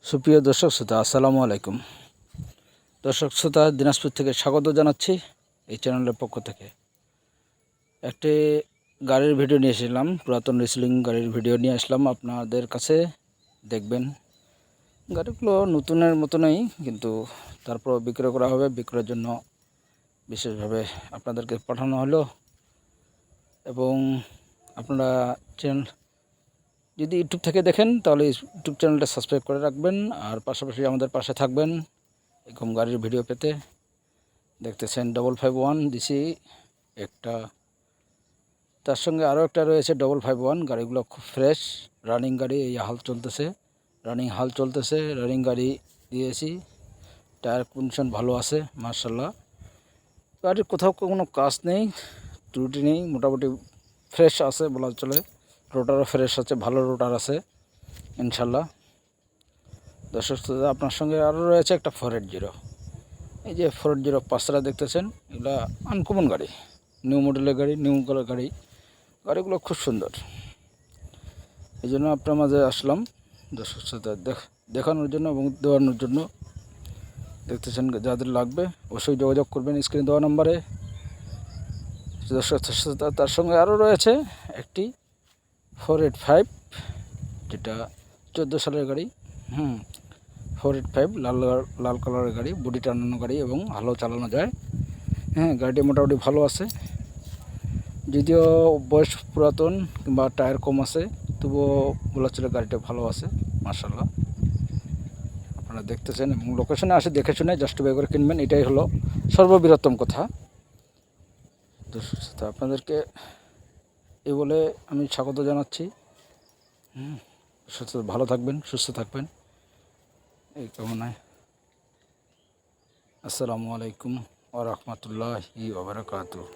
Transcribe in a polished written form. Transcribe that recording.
সুপ্রিয় দর্শক শ্রোতা, আসসালামু আলাইকুম। দর্শক শ্রোতা, দিনাজপুর থেকে স্বাগত জানাচ্ছি এই চ্যানেলের পক্ষ থেকে। একটি গাড়ির ভিডিও নিয়ে এসেছিলাম, পুরাতন রেসলিং গাড়ির ভিডিও নিয়ে আসলাম আপনাদের কাছে। দেখবেন গাড়িগুলো নতুনের মতনই, কিন্তু তারপর বিক্রয় করা হবে। বিক্রয়ের জন্য বিশেষভাবে আপনাদেরকে পাঠানো হলো। এবং আপনারা চ্যানেল যদি ইউটিউব থেকে দেখেন তাহলে ইউটিউব চ্যানেলটা সাবস্ক্রাইব করে রাখবেন, আর পাশাপাশি আমাদের পাশে থাকবেন এরকম গাড়ির ভিডিও পেতে। দেখতেছেন 551 দিছি একটা, তার সঙ্গে আরও একটা রয়েছে 551। গাড়িগুলো খুব ফ্রেশ রানিং গাড়ি, এই হাল চলতেছে রানিং গাড়ি দিয়েছি। টায়ার কন্ডিশন ভালো আছে মার্শাল্লাহ। গাড়ির কোথাও কোনো কাজ নেই, ত্রুটি নেই, মোটামুটি ফ্রেশ আছে বলা চলে। রোটারও ফ্রেশ আছে, ভালো রোটার আছে ইনশাল্লাহ। দর্শক আপনার সঙ্গে আরও রয়েছে একটা 480। এই যে 480 পাঁচরা দেখতেছেন, এগুলো আনকমন গাড়ি, নিউ মডেলের গাড়ি, নিউ কালার গাড়ি। গাড়িগুলো খুব সুন্দর, এই জন্য আপনার মাঝে আসলাম দর্শক শ্রোতা দেখানোর জন্য এবং দেওয়ানোর জন্য। দেখতেছেন, যাদের লাগবে অবশ্যই যোগাযোগ করবেন স্ক্রিনে দেওয়া নম্বরে। দর্শক শ্রোতা, তার সঙ্গে আরও রয়েছে একটি 485, যেটা 14 সালের গাড়ি। 485 লাল কালারের গাড়ি, বডি টানানো গাড়ি এবং ভালো চালানো যায়। গাড়িটি মোটামুটি ভালো আছে, যদিও বয়স পুরাতন কিংবা টায়ার কম আছে, তবুও বলা চলে গাড়িটা ভালো আছে মার্শাল্লাহ। আপনারা দেখতেছেন এবং লোকেশনে আসে দেখে শুনে জাস্টিফাই করে কিনবেন, এটাই হলো সর্ববৃহত্তম কথা। তো আপনাদেরকে এই বলে আমি স্বাগত জানাচ্ছি। ভালো থাকবেন, সুস্থ থাকবেন এই কামনায়। আসসালামু আলাইকুম ওয়া রাহমাতুল্লাহি ওয়া বারাকাতুহু।